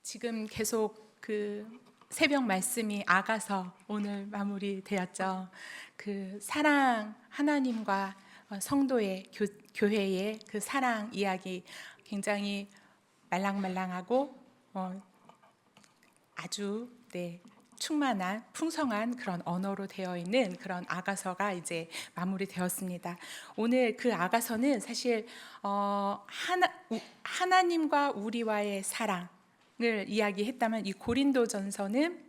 지금 계속 그 새벽 말씀이 아가서 오늘 마무리되었죠. 그 사랑 하나님과 성도의 교회의 그 사랑 이야기 굉장히 말랑말랑하고 아주 충만한 풍성한 그런 언어로 되어 있는 그런 아가서가 이제 마무리되었습니다. 오늘 그 아가서는 사실 하나님과 우리와의 사랑을 이야기했다면, 이 고린도전서는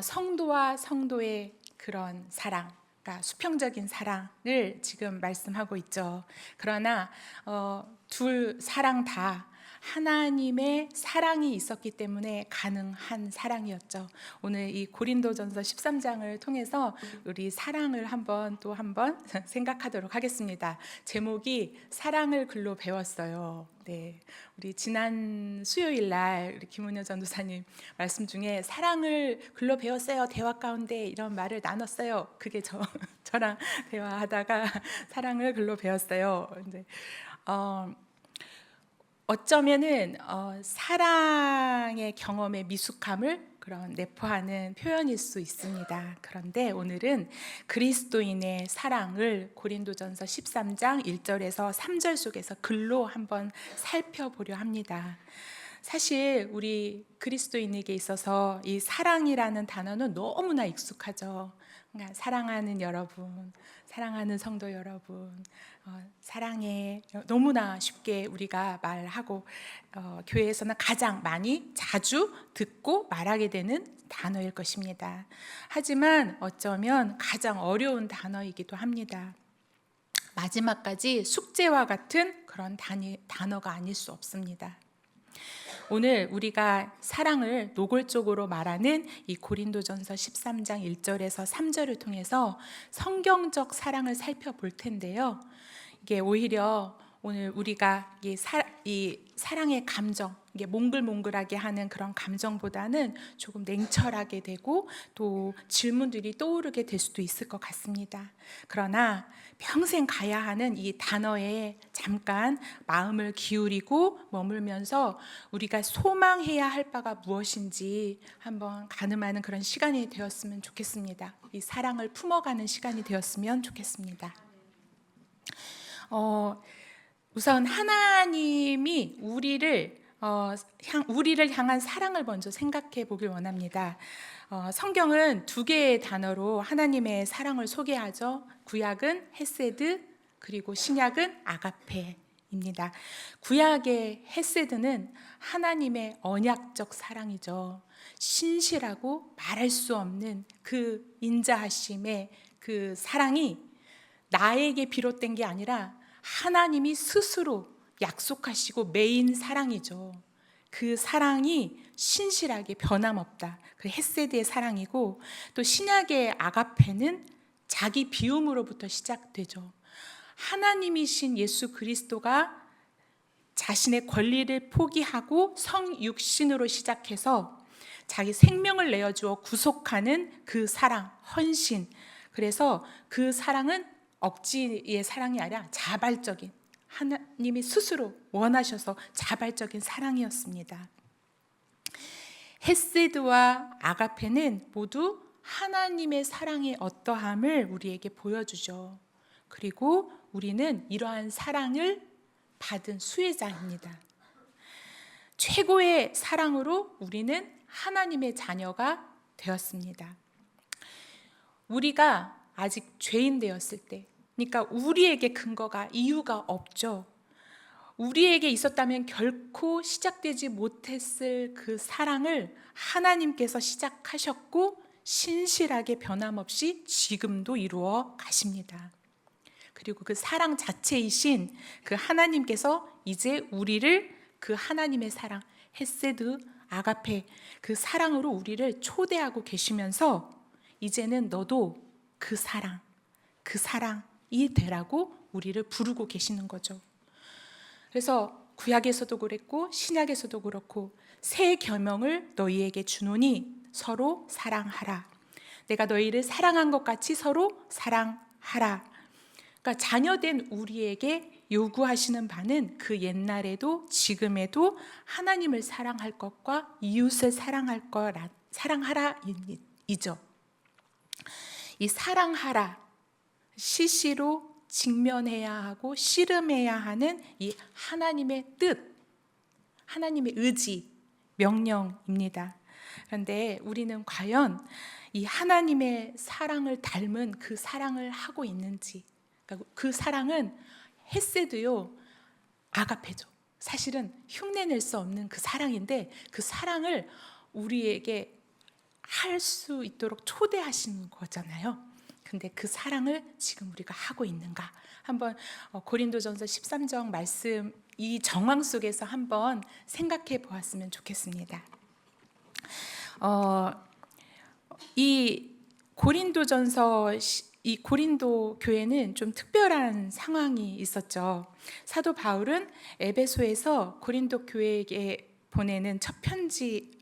성도와 성도의 그런 사랑, 그러니까 수평적인 사랑을 지금 말씀하고 있죠. 그러나 둘 사랑 다 하나님의 사랑이 있었기 때문에 가능한 사랑이었죠. 오늘 이 고린도전서 13장을 통해서 우리 사랑을 한번 생각하도록 하겠습니다. 제목이 사랑을 글로 배웠어요. 네, 우리 지난 수요일 날 우리 김은여 전도사님 말씀 중에 사랑을 글로 배웠어요, 대화 가운데 이런 말을 나눴어요. 그게 저랑 대화하다가 사랑을 글로 배웠어요. 근데 어쩌면은 사랑의 경험의 미숙함을 그런 내포하는 표현일 수 있습니다. 그런데 오늘은 그리스도인의 사랑을 고린도전서 13장 1절에서 3절 속에서 글로 한번 살펴보려 합니다. 사실 우리 그리스도인에게 있어서 이 사랑이라는 단어는 너무나 익숙하죠. 그러니까 사랑하는 여러분, 사랑하는 성도 여러분, 사랑해, 너무나 쉽게 우리가 말하고 교회에서는 가장 많이 자주 듣고 말하게 되는 단어일 것입니다. 하지만 어쩌면 가장 어려운 단어이기도 합니다. 마지막까지 숙제와 같은 그런 단어가 아닐 수 없습니다. 오늘 우리가 사랑을 노골적으로 말하는 이 고린도전서 13장 1절에서 3절을 통해서 성경적 사랑을 살펴볼 텐데요. 이게 오히려 오늘 우리가 이 사랑의 감정, 이게 몽글몽글하게 하는 그런 감정보다는 조금 냉철하게 되고 또 질문들이 떠오르게 될 수도 있을 것 같습니다. 그러나 평생 가야 하는 이 단어에 잠깐 마음을 기울이고 머물면서 우리가 소망해야 할 바가 무엇인지 한번 가늠하는 그런 시간이 되었으면 좋겠습니다. 이 사랑을 품어가는 시간이 되었으면 좋겠습니다. 우선 하나님이 우리를 향한 사랑을 먼저 생각해 보길 원합니다. 성경은 두 개의 단어로 하나님의 사랑을 소개하죠. 구약은 헤세드, 그리고 신약은 아가페입니다. 구약의 헤세드는 하나님의 언약적 사랑이죠. 신실하고 말할 수 없는 그 인자하심의 그 사랑이 나에게 비롯된 게 아니라 하나님이 스스로 약속하시고 매인 사랑이죠. 그 사랑이 신실하게 변함없다. 그 헤세드의 사랑이고, 또 신약의 아가페는 자기 비움으로부터 시작되죠. 하나님이신 예수 그리스도가 자신의 권리를 포기하고 성육신으로 시작해서 자기 생명을 내어주어 구속하는 그 사랑, 헌신. 그래서 그 사랑은 억지의 사랑이 아니라 자발적인, 하나님이 스스로 원하셔서 자발적인 사랑이었습니다. 헤세드와 아가페는 모두 하나님의 사랑의 어떠함을 우리에게 보여주죠. 그리고 우리는 이러한 사랑을 받은 수혜자입니다. 최고의 사랑으로 우리는 하나님의 자녀가 되었습니다. 우리가 아직 죄인 되었을 때, 그러니까 우리에게 근거가, 이유가 없죠. 우리에게 있었다면 결코 시작되지 못했을 그 사랑을 하나님께서 시작하셨고 신실하게 변함없이 지금도 이루어 가십니다. 그리고 그 사랑 자체이신 그 하나님께서 이제 우리를 그 하나님의 사랑, 헤세드, 아가페, 그 사랑으로 우리를 초대하고 계시면서 이제는 너도 그 사랑이 되라고 우리를 부르고 계시는 거죠. 그래서 구약에서도 그랬고 신약에서도 그렇고 새 계명을 너희에게 주노니 서로 사랑하라. 내가 너희를 사랑한 것 같이 서로 사랑하라. 그러니까 자녀된 우리에게 요구하시는 바는 그 옛날에도 지금에도 하나님을 사랑할 것과 이웃을 사랑하라이죠. 이 사랑하라, 시시로 직면해야 하고 씨름해야 하는 이 하나님의 뜻, 하나님의 의지, 명령입니다. 그런데 우리는 과연 이 하나님의 사랑을 닮은 그 사랑을 하고 있는지, 그러니까 그 사랑은 헤세드요, 아가페죠. 사실은 흉내낼 수 없는 그 사랑인데 그 사랑을 우리에게 할 수 있도록 초대하시는 거잖아요. 근데 그 사랑을 지금 우리가 하고 있는가? 한번 고린도전서 13장 말씀 이 정황 속에서 한번 생각해 보았으면 좋겠습니다. 이 고린도전서 이 고린도 교회는 좀 특별한 상황이 있었죠. 사도 바울은 에베소에서 고린도 교회에 보내는 첫 편지,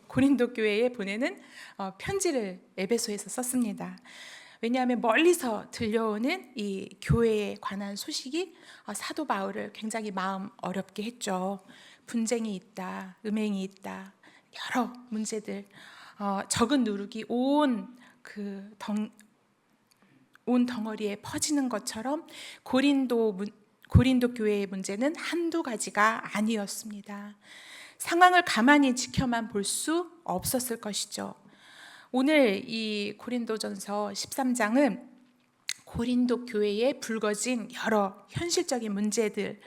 고린도 교회에 보내는 편지를 에베소에서 썼습니다. 왜냐하면 멀리서 들려오는 이 교회에 관한 소식이 사도 바울을 굉장히 마음 어렵게 했죠. 분쟁이 있다, 음행이 있다, 여러 문제들, 적은 누룩이 온 덩어리에 퍼지는 것처럼 고린도 교회의 문제는 한두 가지가 아니었습니다. 상황을 가만히 지켜만 볼 수 없었을 것이죠. 오늘 이 고린도전서 13장은 고린도 교회에 불거진 여러 현실적인 문제들,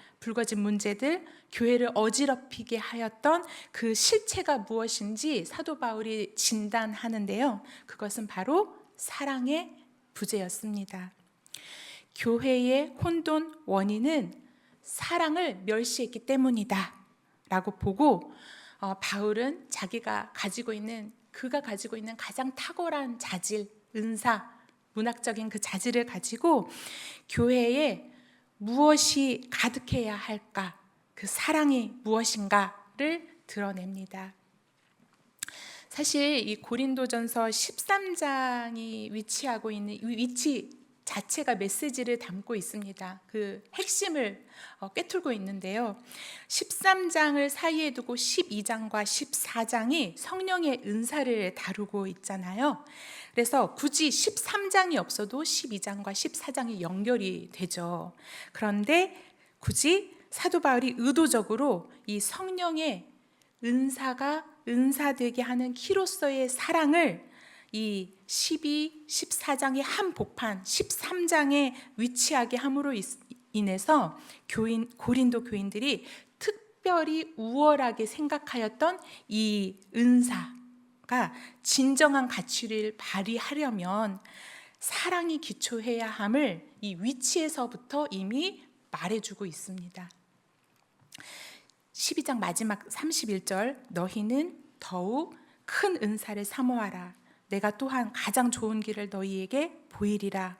교회를 어지럽히게 하였던 그 실체가 무엇인지 사도 바울이 진단하는데요. 그것은 바로 사랑의 부재였습니다. 교회의 혼돈 원인은 사랑을 멸시했기 때문이다 라고 보고 바울은 그가 가지고 있는 가장 탁월한 자질, 은사, 문학적인 그 자질을 가지고 교회에 무엇이 가득해야 할까, 그 사랑이 무엇인가를 드러냅니다. 사실 이 고린도전서 13장이 위치하고 있는 이 위치 자체가 메시지를 담고 있습니다. 그 핵심을 꿰뚫고 있는데요. 13장을 사이에 두고 12장과 14장이 성령의 은사를 다루고 있잖아요. 그래서 굳이 13장이 없어도 12장과 14장이 연결이 되죠. 그런데 굳이 사도 바울이 의도적으로 이 성령의 은사가 은사되게 하는 키로서의 사랑을 이 12, 14장의 한복판 13장에 위치하게 함으로 인해서 고린도 교인들이 특별히 우월하게 생각하였던 이 은사가 진정한 가치를 발휘하려면 사랑이 기초해야 함을 이 위치에서부터 이미 말해주고 있습니다. 12장 마지막 31절, 너희는 더욱 큰 은사를 사모하라. 내가 또한 가장 좋은 길을 너희에게 보이리라.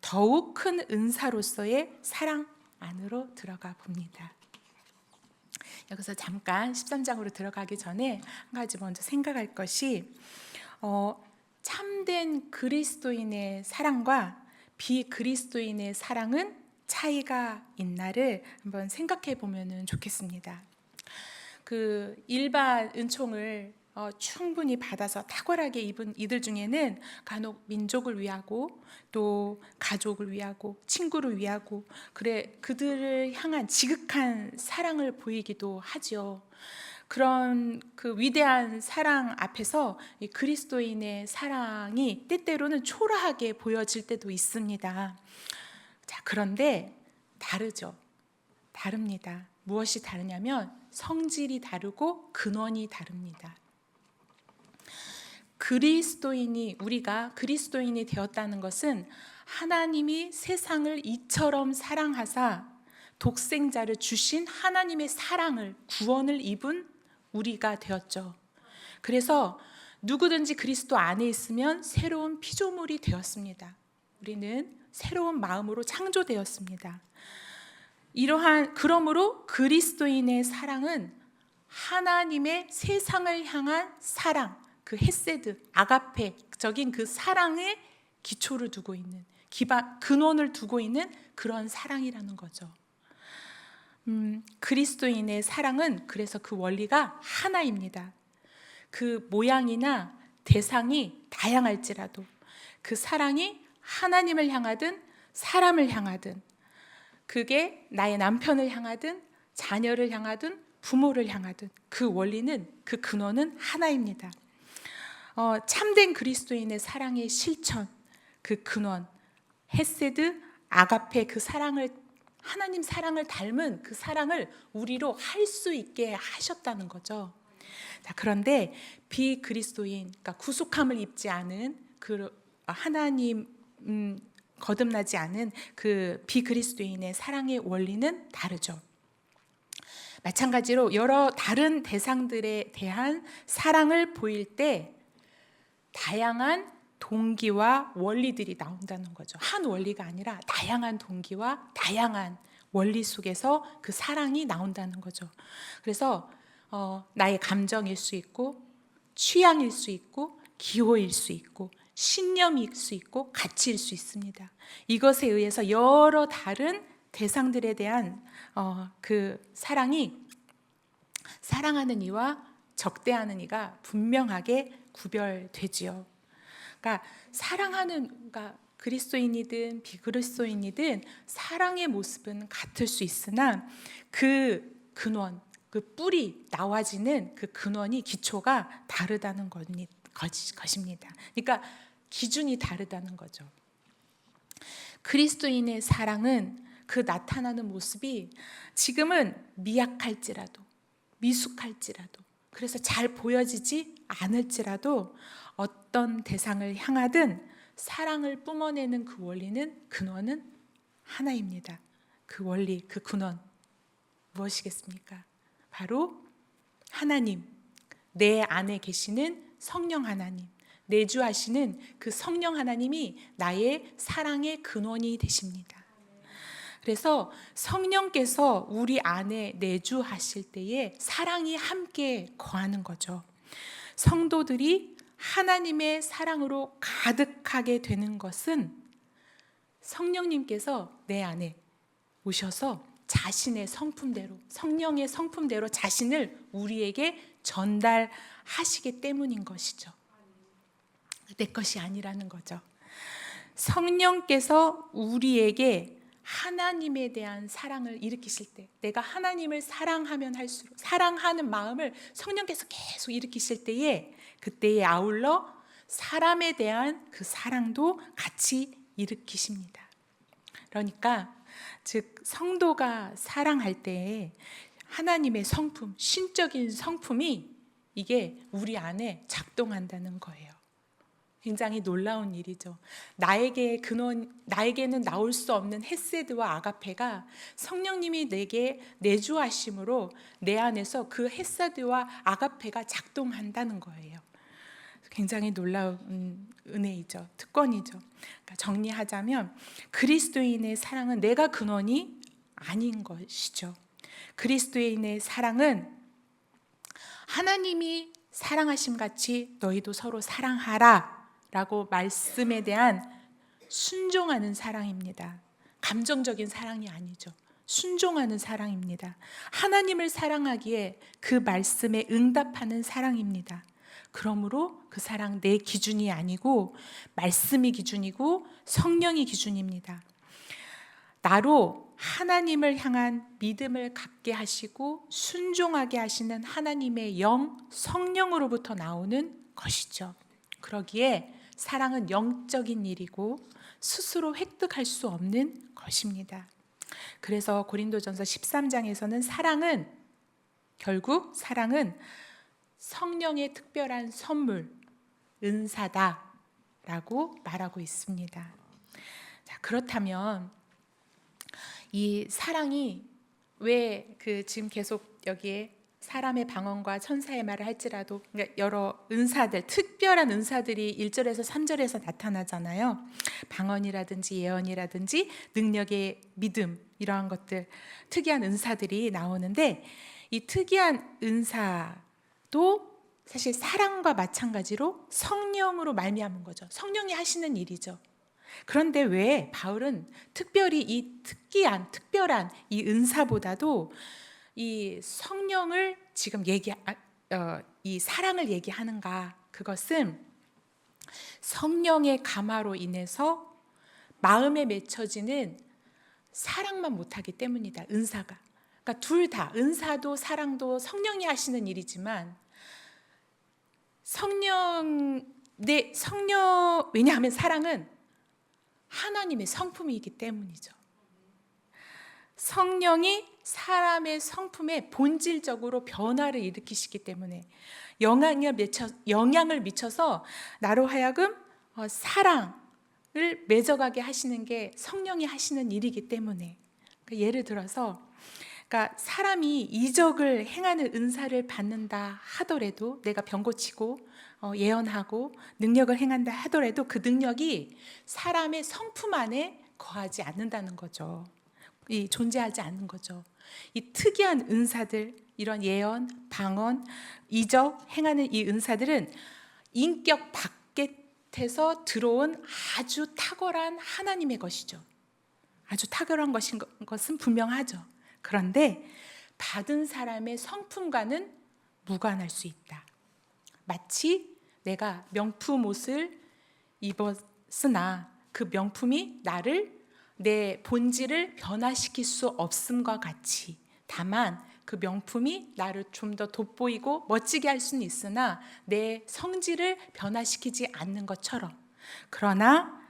더욱 큰 은사로서의 사랑 안으로 들어가 봅니다. 여기서 잠깐 13장으로 들어가기 전에 한 가지 먼저 생각할 것이 참된 그리스도인의 사랑과 비그리스도인의 사랑은 차이가 있나를 한번 생각해 보면 좋겠습니다. 그 일반 은총을 충분히 받아서 탁월하게 입은 이들 중에는 간혹 민족을 위하고 또 가족을 위하고 친구를 위하고 그들을 향한 지극한 사랑을 보이기도 하죠. 그런 그 위대한 사랑 앞에서 그리스도인의 사랑이 때때로는 초라하게 보여질 때도 있습니다. 자, 그런데 다릅니다. 무엇이 다르냐면 성질이 다르고 근원이 다릅니다. 우리가 그리스도인이 되었다는 것은 하나님이 세상을 이처럼 사랑하사 독생자를 주신 하나님의 사랑을, 구원을 입은 우리가 되었죠. 그래서 누구든지 그리스도 안에 있으면 새로운 피조물이 되었습니다. 우리는 새로운 마음으로 창조되었습니다. 그러므로 그리스도인의 사랑은 하나님의 세상을 향한 사랑, 그 헤세드, 아가페적인 그 사랑에 기초를 두고 있는, 근원을 두고 있는 그런 사랑이라는 거죠. 그리스도인의 사랑은 그래서 그 원리가 하나입니다. 그 모양이나 대상이 다양할지라도 그 사랑이 하나님을 향하든 사람을 향하든, 그게 나의 남편을 향하든 자녀를 향하든 부모를 향하든, 그 원리는, 그 근원은 하나입니다. 참된 그리스도인의 사랑의 실천, 그 근원, 헤세드, 아가페, 그 사랑을, 하나님 사랑을 닮은 그 사랑을 우리로 할 수 있게 하셨다는 거죠. 자, 그런데 비그리스도인, 그러니까 구속함을 입지 않은 그 하나님 거듭나지 않은 그 비그리스도인의 사랑의 원리는 다르죠. 마찬가지로 여러 다른 대상들에 대한 사랑을 보일 때 다양한 동기와 원리들이 나온다는 거죠. 한 원리가 아니라 다양한 동기와 다양한 원리 속에서 그 사랑이 나온다는 거죠. 그래서 나의 감정일 수 있고, 취향일 수 있고, 기호일 수 있고, 신념일 수 있고, 가치일 수 있습니다. 이것에 의해서 여러 다른 대상들에 대한 그 사랑이, 사랑하는 이와 적대하는 이가 분명하게 구별되지요. 그러니까 그러니까 그리스도인이든 비그리스도인이든 사랑의 모습은 같을 수 있으나 그 근원, 그 뿌리, 나와지는 그 근원이, 기초가 다르다는 것입니다. 그러니까 기준이 다르다는 거죠. 그리스도인의 사랑은 그 나타나는 모습이 지금은 미약할지라도, 미숙할지라도, 그래서 잘 보여지지 않을지라도 어떤 대상을 향하든 사랑을 뿜어내는 그 원리는, 근원은 하나입니다. 그 원리, 그 근원 무엇이겠습니까? 바로 하나님, 내 안에 계시는 성령 하나님, 내주하시는 그 성령 하나님이 나의 사랑의 근원이 되십니다. 그래서 성령께서 우리 안에 내주하실 때에 사랑이 함께 거하는 거죠. 성도들이 하나님의 사랑으로 가득하게 되는 것은 성령님께서 내 안에 오셔서 자신의 성품대로, 성령의 성품대로 자신을 우리에게 전달하시기 때문인 것이죠. 내 것이 아니라는 거죠. 성령께서 우리에게 하나님에 대한 사랑을 일으키실 때, 내가 하나님을 사랑하면 할수록 사랑하는 마음을 성령께서 계속 일으키실 때에, 그때에 아울러 사람에 대한 그 사랑도 같이 일으키십니다. 그러니까 즉 성도가 사랑할 때 하나님의 성품, 신적인 성품이 이게 우리 안에 작동한다는 거예요. 굉장히 놀라운 일이죠. 나에게는 나올 수 없는 헤세드와 아가페가 성령님이 내게 내주하심으로 내 안에서 그 헤세드와 아가페가 작동한다는 거예요. 굉장히 놀라운 은혜이죠. 특권이죠. 그러니까 정리하자면 그리스도인의 사랑은 내가 근원이 아닌 것이죠. 그리스도인의 사랑은 하나님이 사랑하심 같이 너희도 서로 사랑하라 라고 말씀에 대한 순종하는 사랑입니다. 감정적인 사랑이 아니죠. 순종하는 사랑입니다. 하나님을 사랑하기에 그 말씀에 응답하는 사랑입니다. 그러므로 그 사랑 내 기준이 아니고 말씀이 기준이고 성령이 기준입니다. 나로 하나님을 향한 믿음을 갖게 하시고 순종하게 하시는 하나님의 영, 성령으로부터 나오는 것이죠. 그러기에 사랑은 영적인 일이고 스스로 획득할 수 없는 것입니다. 그래서 고린도전서 13장에서는 결국 사랑은 성령의 특별한 선물, 은사다라고 말하고 있습니다. 자, 그렇다면 이 사랑이 왜 지금 계속 여기에 사람의 방언과 천사의 말을 할지라도, 그러니까 여러 은사들, 특별한 은사들이 1절에서 3절에서 나타나잖아요. 방언이라든지 예언이라든지 능력의 믿음, 이러한 것들, 특이한 은사들이 나오는데 이 특이한 은사도 사실 사랑과 마찬가지로 성령으로 말미암은 거죠. 성령이 하시는 일이죠. 그런데 왜 바울은 특별히 이 특별한 이 은사보다도 이 성령을 지금 이 사랑을 얘기하는가? 그것은 성령의 감화로 인해서 마음에 맺혀지는 사랑만 못하기 때문이다. 은사가. 그러니까 둘 다, 은사도 사랑도 성령이 하시는 일이지만 왜냐하면 사랑은 하나님의 성품이기 때문이죠. 성령이 사람의 성품에 본질적으로 변화를 일으키시기 때문에 영향을 미쳐서 나로 하여금 사랑을 맺어가게 하시는 게 성령이 하시는 일이기 때문에, 그러니까 예를 들어서 그러니까 사람이 이적을 행하는 은사를 받는다 하더라도, 내가 병 고치고 예언하고 능력을 행한다 하더라도 그 능력이 사람의 성품 안에 거하지 않는다는 거죠. 존재하지 않는 거죠. 이 특이한 은사들, 이런 예언, 방언, 이적 행하는 이 은사들은 인격 밖에서 들어온 아주 탁월한 하나님의 것이죠. 아주 탁월한 것은 분명하죠. 그런데 받은 사람의 성품과는 무관할 수 있다. 마치 내가 명품 옷을 입었으나 그 명품이 내 본질을 변화시킬 수 없음과 같이, 다만 그 명품이 나를 좀 더 돋보이고 멋지게 할 수는 있으나 내 성질을 변화시키지 않는 것처럼, 그러나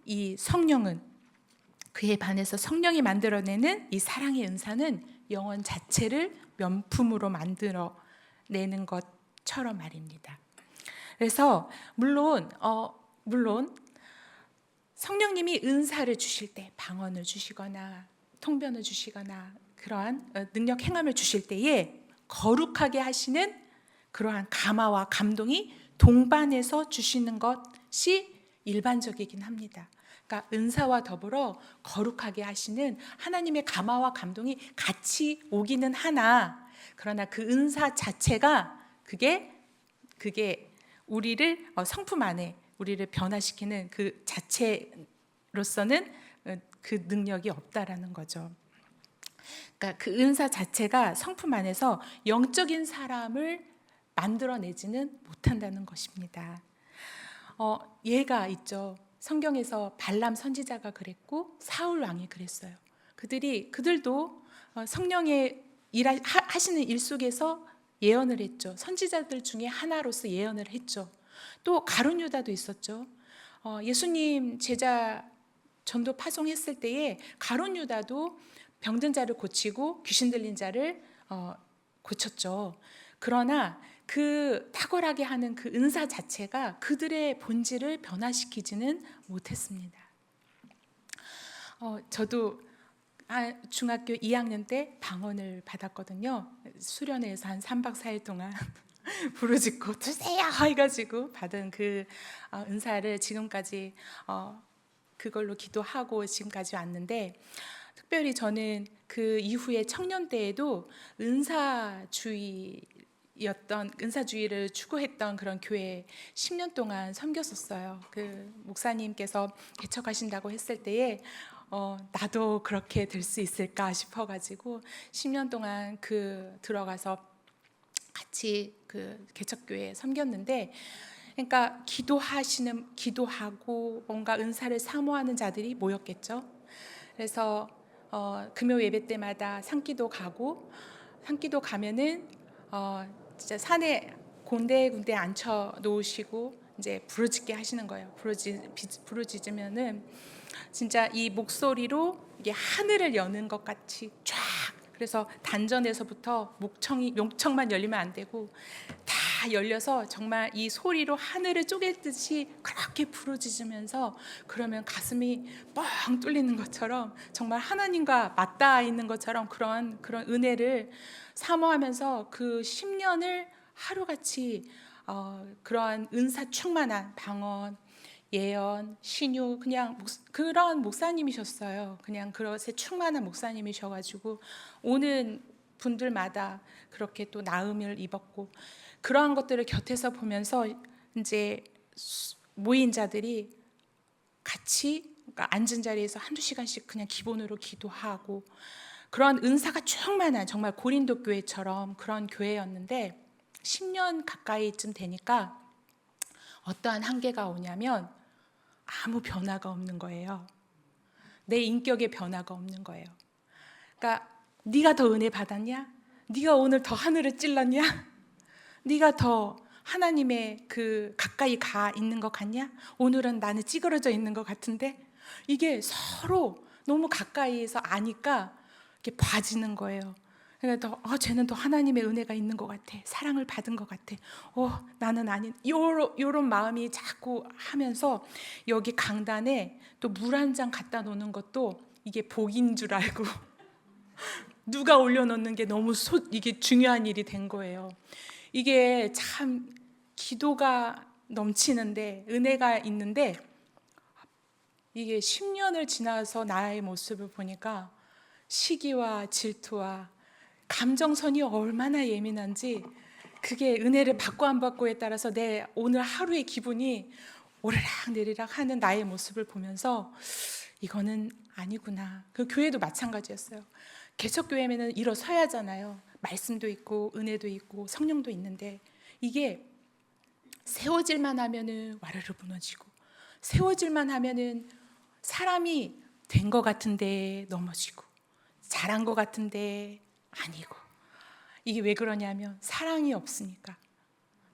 이 성령은, 그에 반해서 성령이 만들어내는 이 사랑의 은사는 영혼 자체를 명품으로 만들어내는 것처럼 말입니다. 그래서 물론 성령님이 은사를 주실 때, 방언을 주시거나 통변을 주시거나 그러한 능력 행함을 주실 때에 거룩하게 하시는 그러한 감화와 감동이 동반해서 주시는 것이 일반적이긴 합니다. 그러니까 은사와 더불어 거룩하게 하시는 하나님의 감화와 감동이 같이 오기는 하나, 그러나 그 은사 자체가 그게 우리를 성품 안에 우리를 변화시키는 그 자체로서는 그 능력이 없다라는 거죠. 그러니까 그 은사 자체가 성품 안에서 영적인 사람을 만들어내지는 못한다는 것입니다. 예가 있죠. 성경에서 발람 선지자가 그랬고 사울 왕이 그랬어요. 그들도 성령의 하시는 일 속에서 예언을 했죠. 선지자들 중에 하나로서 예언을 했죠. 또 가룟 유다도 있었죠. 예수님 제자 전도 파송했을 때에 가룟 유다도 병든 자를 고치고 귀신 들린 자를 고쳤죠. 그러나 그 탁월하게 하는 그 은사 자체가 그들의 본질을 변화시키지는 못했습니다. 저도 중학교 2학년 때 방언을 받았거든요. 수련회에서 한 3박 4일 동안 부르짖고 주세요 해가지고 받은 그 은사를 지금까지 그걸로 기도하고 지금까지 왔는데, 특별히 저는 그 이후에 청년 때에도 은사주의를 추구했던 그런 교회에 10년 동안 섬겼었어요. 그 목사님께서 개척하신다고 했을 때에 나도 그렇게 될 수 있을까 싶어가지고 10년 동안 들어가서 같이 그 개척교회에 섬겼는데, 그러니까 기도하고 뭔가 은사를 사모하는 자들이 모였겠죠. 그래서 금요 예배 때마다 산기도 가면은 진짜 산에 군데군데 앉혀 놓으시고 이제 부르짖게 하시는 거예요. 부르짖으면은 진짜 이 목소리로 이게 하늘을 여는 것 같이 쫙, 그래서 단전에서부터 목청만 열리면 안 되고 다 열려서 정말 이 소리로 하늘을 쪼갤 듯이 그렇게 부르짖으면서, 그러면 가슴이 뻥 뚫리는 것처럼 정말 하나님과 맞닿아 있는 것처럼 그런 은혜를 사모하면서 그 10년을 하루같이 그러한 은사 충만한 방언, 예언, 신유, 그냥 그런 목사님이셨어요. 그냥 그것에 충만한 목사님이셔가지고 오는 분들마다 그렇게 또 나음을 입었고, 그러한 것들을 곁에서 보면서 이제 모인 자들이 같이 그러니까 앉은 자리에서 한두 시간씩 그냥 기본으로 기도하고 그런 은사가 충만한 정말 고린도 교회처럼 그런 교회였는데 10년 가까이쯤 되니까 어떠한 한계가 오냐면 아무 변화가 없는 거예요. 내 인격에 변화가 없는 거예요. 그러니까 네가 더 은혜 받았냐? 네가 오늘 더 하늘을 찔렀냐? 네가 더 하나님의 그 가까이 가 있는 것 같냐? 오늘은 나는 찌그러져 있는 것 같은데 이게 서로 너무 가까이에서 아니까 이렇게 봐지는 거예요. 그러니까 쟤는 더 하나님의 은혜가 있는 것 같아. 사랑을 받은 것 같아. 나는 아닌. 요런 마음이 자꾸 하면서 여기 강단에 또 물 한 잔 갖다 놓는 것도 이게 복인 줄 알고 누가 올려놓는 게 너무 이게 중요한 일이 된 거예요. 이게 참 기도가 넘치는데 은혜가 있는데 이게 10년을 지나서 나의 모습을 보니까 시기와 질투와 감정선이 얼마나 예민한지 그게 은혜를 받고 안 받고에 따라서 내 오늘 하루의 기분이 오르락 내리락 하는 나의 모습을 보면서 이거는 아니구나. 그 교회도 마찬가지였어요. 개척교회면은 일어서야잖아요. 말씀도 있고 은혜도 있고 성령도 있는데 이게 세워질만 하면은 와르르 무너지고 세워질만 하면은 사람이 된 것 같은데 넘어지고 잘한 것 같은데 아니고 이게 왜 그러냐면 사랑이 없으니까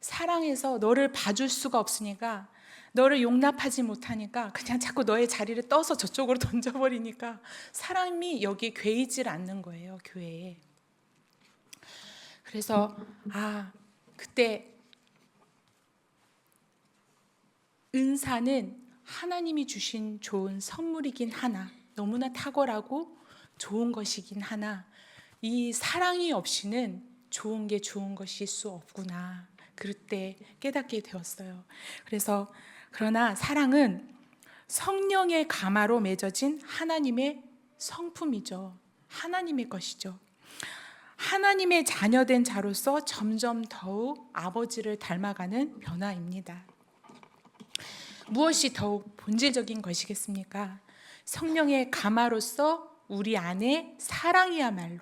사랑해서 너를 봐줄 수가 없으니까 너를 용납하지 못하니까 그냥 자꾸 너의 자리를 떠서 저쪽으로 던져버리니까 사람이 여기에 괴이질 않는 거예요, 교회에. 그래서 그때 은사는 하나님이 주신 좋은 선물이긴 하나 너무나 탁월하고 좋은 것이긴 하나 이 사랑이 없이는 좋은 게 좋은 것일 수 없구나. 그때 깨닫게 되었어요. 그러나 사랑은 성령의 가마로 맺어진 하나님의 성품이죠. 하나님의 것이죠. 하나님의 자녀된 자로서 점점 더욱 아버지를 닮아가는 변화입니다. 무엇이 더욱 본질적인 것이겠습니까? 성령의 가마로서 우리 안에 사랑이야말로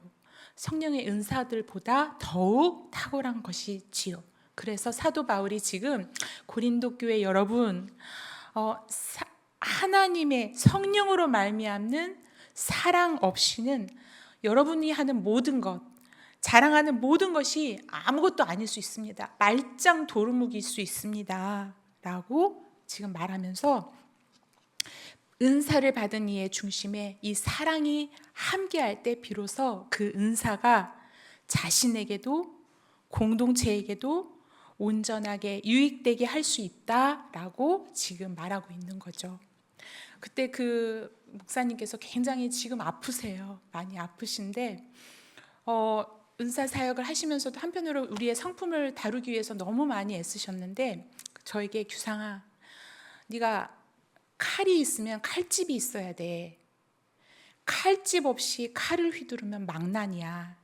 성령의 은사들보다 더욱 탁월한 것이지요. 그래서 사도 바울이 지금 고린도 교회 여러분 하나님의 성령으로 말미암는 사랑 없이는 여러분이 하는 모든 것 자랑하는 모든 것이 아무것도 아닐 수 있습니다. 말짱 도루묵일 수 있습니다. 라고 지금 말하면서 은사를 받은 이의 중심에 이 사랑이 함께할 때 비로소 그 은사가 자신에게도 공동체에게도 온전하게 유익되게 할 수 있다라고 지금 말하고 있는 거죠. 그때 그 목사님께서 굉장히 지금 아프세요. 많이 아프신데 은사 사역을 하시면서도 한편으로 우리의 성품을 다루기 위해서 너무 많이 애쓰셨는데 저에게 규상아 네가 칼이 있으면 칼집이 있어야 돼. 칼집 없이 칼을 휘두르면 망나니야.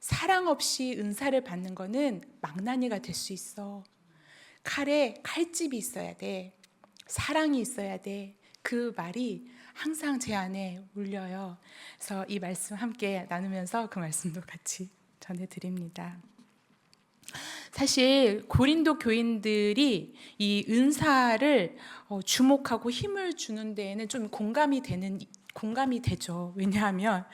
사랑 없이 은사를 받는 거는 망나니가 될 수 있어. 칼에 칼집이 있어야 돼. 사랑이 있어야 돼. 그 말이 항상 제 안에 울려요. 그래서 이 말씀 함께 나누면서 그 말씀도 같이 전해드립니다. 사실 고린도 교인들이 이 은사를 주목하고 힘을 주는 데에는 좀 공감이 되죠. 왜냐하면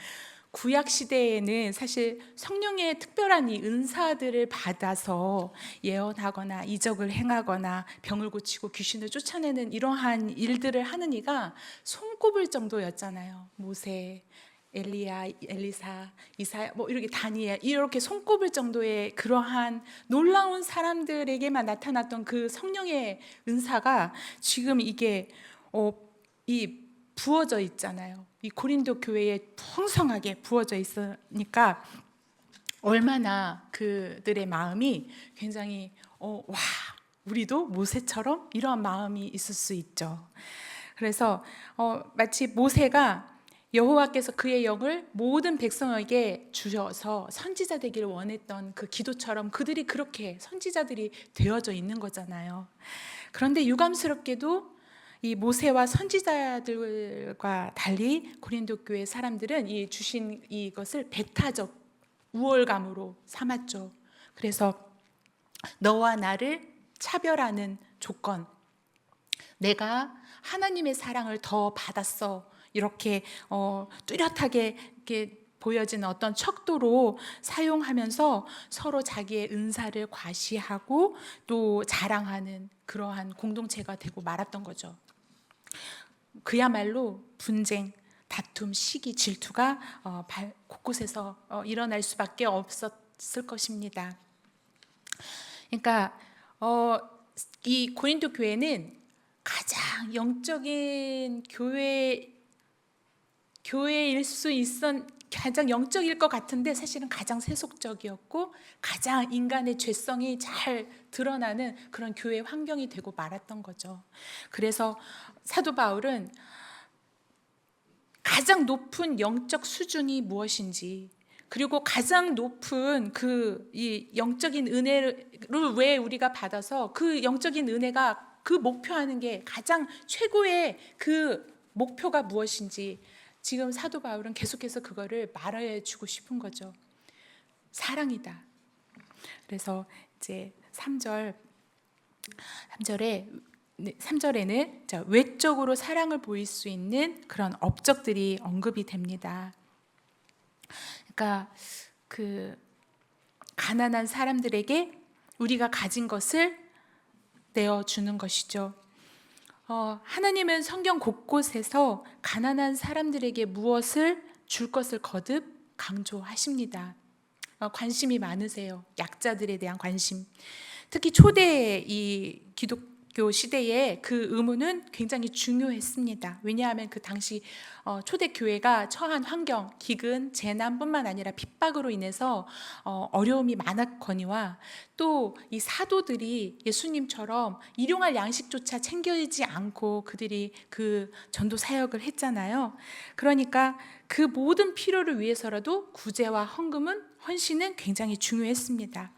구약 시대에는 사실 성령의 특별한 이 은사들을 받아서 예언하거나 이적을 행하거나 병을 고치고 귀신을 쫓아내는 이러한 일들을 하는 이가 손꼽을 정도였잖아요. 모세, 엘리야, 엘리사, 이사야, 이렇게 다니엘 이렇게 손꼽을 정도의 그러한 놀라운 사람들에게만 나타났던 그 성령의 은사가 지금 이게 이 부어져 있잖아요. 이 고린도 교회에 풍성하게 부어져 있으니까 얼마나 그들의 마음이 굉장히 와 우리도 모세처럼 이러한 마음이 있을 수 있죠. 그래서 마치 모세가 여호와께서 그의 영을 모든 백성에게 주셔서 선지자 되기를 원했던 그 기도처럼 그들이 그렇게 선지자들이 되어져 있는 거잖아요. 그런데 유감스럽게도 이 모세와 선지자들과 달리 고린도 교회 사람들은 이 주신 이것을 배타적 우월감으로 삼았죠. 그래서 너와 나를 차별하는 조건, 내가 하나님의 사랑을 더 받았어, 이렇게 뚜렷하게 이렇게 보여지는 어떤 척도로 사용하면서 서로 자기의 은사를 과시하고 또 자랑하는 그러한 공동체가 되고 말았던 거죠. 그야말로 분쟁, 다툼, 시기, 질투가 곳곳에서 일어날 수밖에 없었을 것입니다. 그러니까 이 고린도 교회는 가장 영적인 교회일 수 가장 영적일 것 같은데 사실은 가장 세속적이었고 가장 인간의 죄성이 잘 드러나는 그런 교회 환경이 되고 말았던 거죠. 그래서 사도 바울은 가장 높은 영적 수준이 무엇인지, 그리고 가장 높은 이 영적인 은혜를 왜 우리가 받아서 그 영적인 은혜가 그 목표하는 게 가장 최고의 그 목표가 무엇인지 지금 사도 바울은 계속해서 그거를 말해 주고 싶은 거죠. 사랑이다. 그래서 이제 3절에는 외적으로 사랑을 보일 수 있는 그런 업적들이 언급이 됩니다. 그러니까 그 가난한 사람들에게 우리가 가진 것을 내어주는 것이죠. 하나님은 성경 곳곳에서 가난한 사람들에게 무엇을 줄 것을 거듭 강조하십니다. 관심이 많으세요. 약자들에 대한 관심. 특히 초대 이 기독교 시대에 그 의무는 굉장히 중요했습니다. 왜냐하면 그 당시 초대 교회가 처한 환경, 기근, 재난뿐만 아니라 핍박으로 인해서 어려움이 많았거니와 또 이 사도들이 예수님처럼 일용할 양식조차 챙기지 않고 그들이 그 전도 사역을 했잖아요. 그러니까 그 모든 필요를 위해서라도 구제와 헌신은 굉장히 중요했습니다.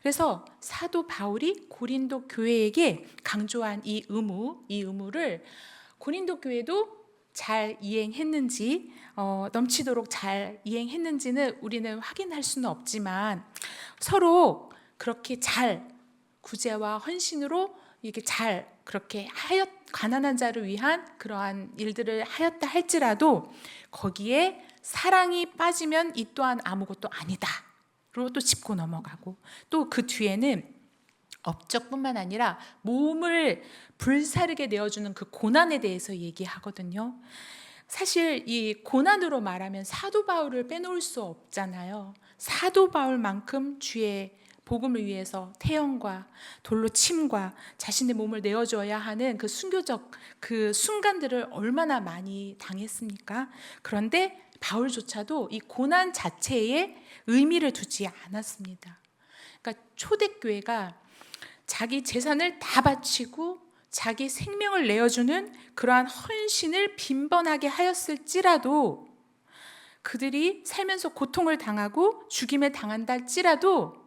그래서 사도 바울이 고린도 교회에게 강조한 이 의무를 고린도 교회도 잘 이행했는지, 넘치도록 잘 이행했는지는 우리는 확인할 수는 없지만 서로 그렇게 잘 구제와 헌신으로 이게 잘 그렇게 가난한 자를 위한 그러한 일들을 하였다 할지라도 거기에 사랑이 빠지면 이 또한 아무것도 아니다 로 또 짚고 넘어가고, 또 그 뒤에는 업적뿐만 아니라 몸을 불사르게 내어주는 그 고난에 대해서 얘기하거든요. 사실 이 고난으로 말하면 사도 바울을 빼놓을 수 없잖아요. 사도 바울만큼 주의 복음을 위해서 태형과 돌로 침과 자신의 몸을 내어줘야 하는 그 순교적 그 순간들을 얼마나 많이 당했습니까? 그런데 바울조차도 이 고난 자체에 의미를 두지 않았습니다. 그러니까 초대교회가 자기 재산을 다 바치고 자기 생명을 내어주는 그러한 헌신을 빈번하게 하였을지라도, 그들이 살면서 고통을 당하고 죽임을 당한다 할지라도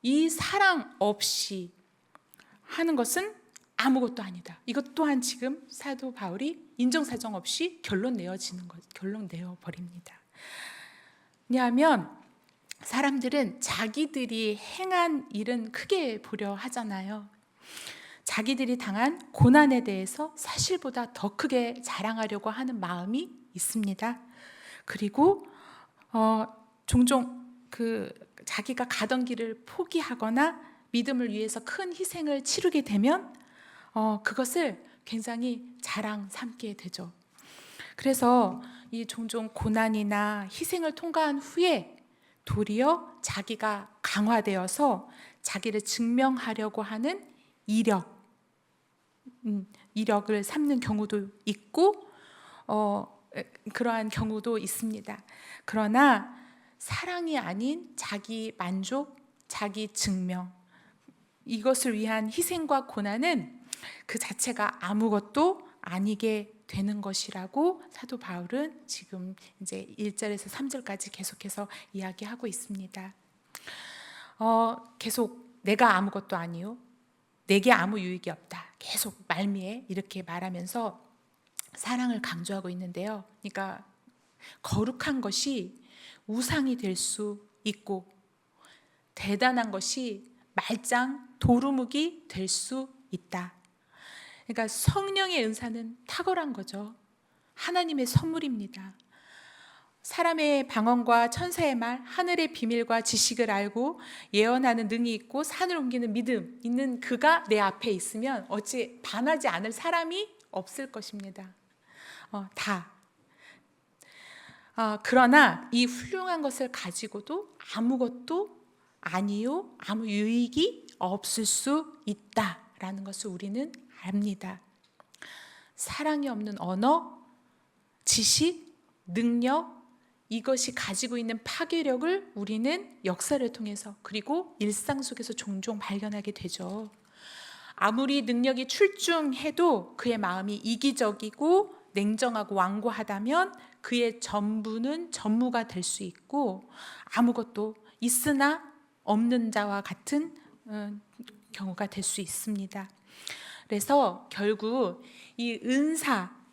이 사랑 없이 하는 것은 아무것도 아니다. 이것 또한 지금 사도 바울이 인정사정 없이 결론 내어버립니다. 왜냐하면 사람들은 자기들이 행한 일은 크게 보려 하잖아요. 자기들이 당한 고난에 대해서 사실보다 더 크게 자랑하려고 하는 마음이 있습니다. 그리고 종종 자기가 가던 길을 포기하거나 믿음을 위해서 큰 희생을 치르게 되면 그것을 굉장히 자랑 삼게 되죠. 그래서 이 종종 고난이나 희생을 통과한 후에 도리어 자기가 강화되어서 자기를 증명하려고 하는 이력을 삼는 경우도 있고 그러한 경우도 있습니다. 그러나 사랑이 아닌 자기 만족, 자기 증명, 이것을 위한 희생과 고난은 그 자체가 아무것도 아니게 되는 것이라고 사도 바울은 지금 이제 1절에서 3절까지 계속해서 이야기하고 있습니다. 계속 내가 아무것도 아니요, 내게 아무 유익이 없다. 계속 말미에 이렇게 말하면서 사랑을 강조하고 있는데요. 그러니까 거룩한 것이 우상이 될 수 있고 대단한 것이 말짱 도루묵이 될 수 있다. 그러니까 성령의 은사는 탁월한 거죠. 하나님의 선물입니다. 사람의 방언과 천사의 말, 하늘의 비밀과 지식을 알고 예언하는 능이 있고 산을 옮기는 믿음 있는 그가 내 앞에 있으면 어찌 반하지 않을 사람이 없을 것입니다. 다. 그러나 이 훌륭한 것을 가지고도 아무것도 아니요, 아무 유익이 없을 수 있다라는 것을 우리는 압니다. 사랑이 없는 언어, 지식, 능력, 이것이 가지고 있는 파괴력을 우리는 역사를 통해서 그리고 일상 속에서 종종 발견하게 되죠. 아무리 능력이 출중해도 그의 마음이 이기적이고 냉정하고 완고하다면 그의 전부는 전무가 될 수 있고 아무것도 있으나 없는 자와 같은 경우가 될 수 있습니다. 그래서 결국 이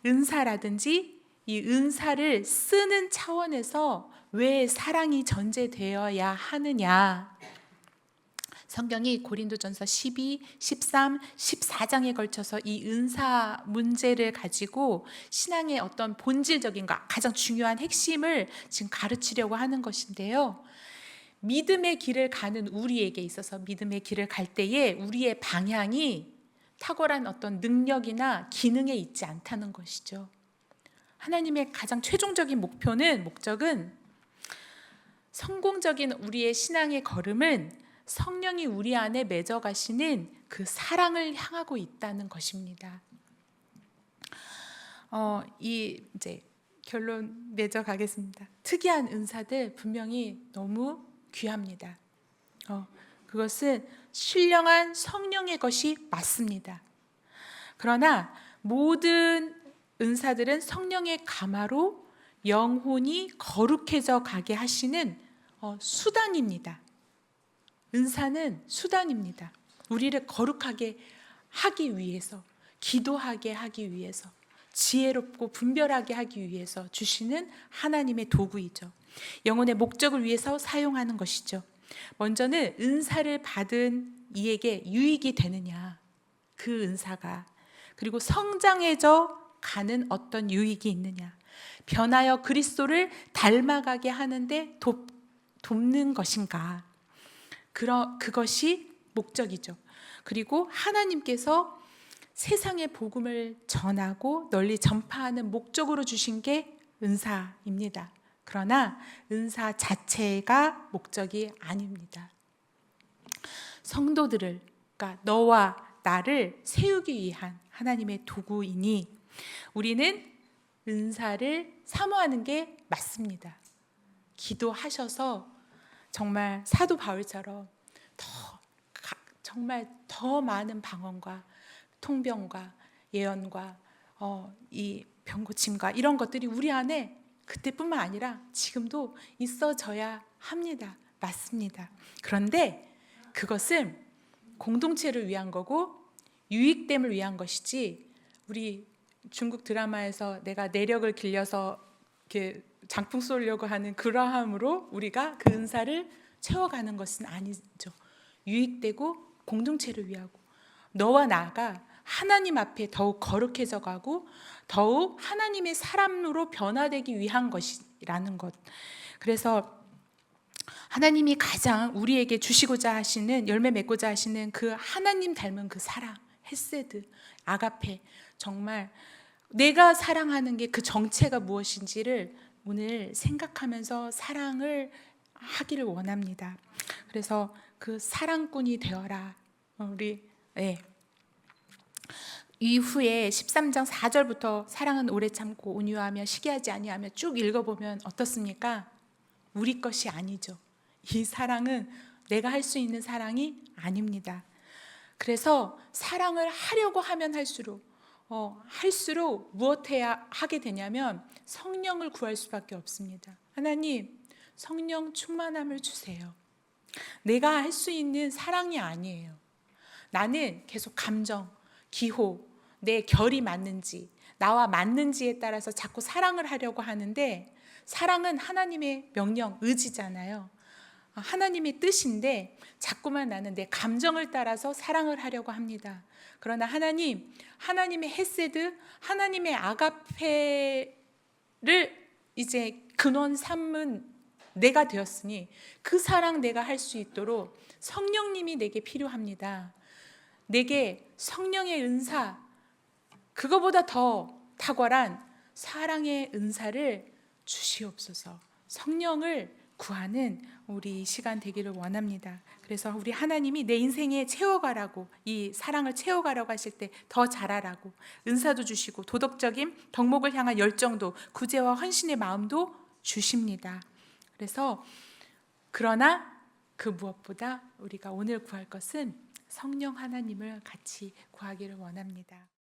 은사라든지 이 은사를 쓰는 차원에서 왜 사랑이 전제되어야 하느냐? 성경이 고린도전서 12, 13, 14장에 걸쳐서 이 은사 문제를 가지고 신앙의 어떤 본질적인 것, 가장 중요한 핵심을 지금 가르치려고 하는 것인데요. 믿음의 길을 가는 우리에게 있어서 믿음의 길을 갈 때에 우리의 방향이 탁월한 어떤 능력이나 기능에 있지 않다는 것이죠. 하나님의 가장 최종적인 목적은 성공적인 우리의 신앙의 걸음은 성령이 우리 안에 맺어 가시는 그 사랑을 향하고 있다는 것입니다. 이제 결론 맺어 가겠습니다. 특이한 은사들 분명히 너무 귀합니다. 그것은 신령한 성령의 것이 맞습니다. 그러나 모든 은사들은 성령의 감화로 영혼이 거룩해져 가게 하시는 수단입니다. 은사는 수단입니다. 우리를 거룩하게 하기 위해서, 기도하게 하기 위해서, 지혜롭고 분별하게 하기 위해서 주시는 하나님의 도구이죠. 영혼의 목적을 위해서 사용하는 것이죠. 먼저는 은사를 받은 이에게 유익이 되느냐, 그 은사가. 그리고 성장해져 가는 어떤 유익이 있느냐, 변하여 그리스도를 닮아가게 하는데 돕는 것인가, 그것이 목적이죠. 그리고 하나님께서 세상의 복음을 전하고 널리 전파하는 목적으로 주신 게 은사입니다. 그러나 은사 자체가 목적이 아닙니다. 성도들을, 그러니까 너와 나를 세우기 위한 하나님의 도구이니 우리는 은사를 사모하는 게 맞습니다. 기도하셔서 정말 사도 바울처럼 정말 더 많은 방언과 통병과 예언과 이 병고침과 이런 것들이 우리 안에 그때뿐만 아니라 지금도 있어져야 합니다. 맞습니다. 그런데 그것은 공동체를 위한 거고 유익됨을 위한 것이지, 우리 중국 드라마에서 내가 내력을 길려서 이렇게 장풍 쏘려고 하는 그러함으로 우리가 그 은사를 채워가는 것은 아니죠. 유익되고 공동체를 위하고 너와 나가 하나님 앞에 더욱 거룩해져 가고 더욱 하나님의 사람으로 변화되기 위한 것이라는 것. 그래서 하나님이 가장 우리에게 주시고자 하시는, 열매 맺고자 하시는 그 하나님 닮은 그 사랑, 헤세드, 아가페, 정말 내가 사랑하는 게 그 정체가 무엇인지를 오늘 생각하면서 사랑을 하기를 원합니다. 그래서 그 사랑꾼이 되어라. 이후에 13장 4절부터 사랑은 오래 참고 온유하며 시기하지 아니하며 쭉 읽어보면 어떻습니까? 우리 것이 아니죠. 이 사랑은 내가 할 수 있는 사랑이 아닙니다. 그래서 사랑을 하려고 하면 할수록 무엇해야 하게 되냐면 성령을 구할 수밖에 없습니다. 하나님, 성령 충만함을 주세요. 내가 할 수 있는 사랑이 아니에요. 나는 계속 감정, 기호, 내 결이 맞는지, 나와 맞는지에 따라서 자꾸 사랑을 하려고 하는데, 사랑은 하나님의 명령, 의지잖아요. 하나님의 뜻인데 자꾸만 나는 내 감정을 따라서 사랑을 하려고 합니다. 그러나 하나님의 헤세드, 하나님의 아가페를 이제 근원 삼은 내가 되었으니 그 사랑 내가 할 수 있도록 성령님이 내게 필요합니다. 내게 성령의 은사, 그거보다 더 탁월한 사랑의 은사를 주시옵소서. 성령을 구하는 우리 시간 되기를 원합니다. 그래서 우리 하나님이 내 인생에 채워가라고, 이 사랑을 채워가라고 하실 때 더 잘하라고 은사도 주시고 도덕적인 덕목을 향한 열정도, 구제와 헌신의 마음도 주십니다. 그래서 그러나 그 무엇보다 우리가 오늘 구할 것은 성령 하나님을 같이 구하기를 원합니다.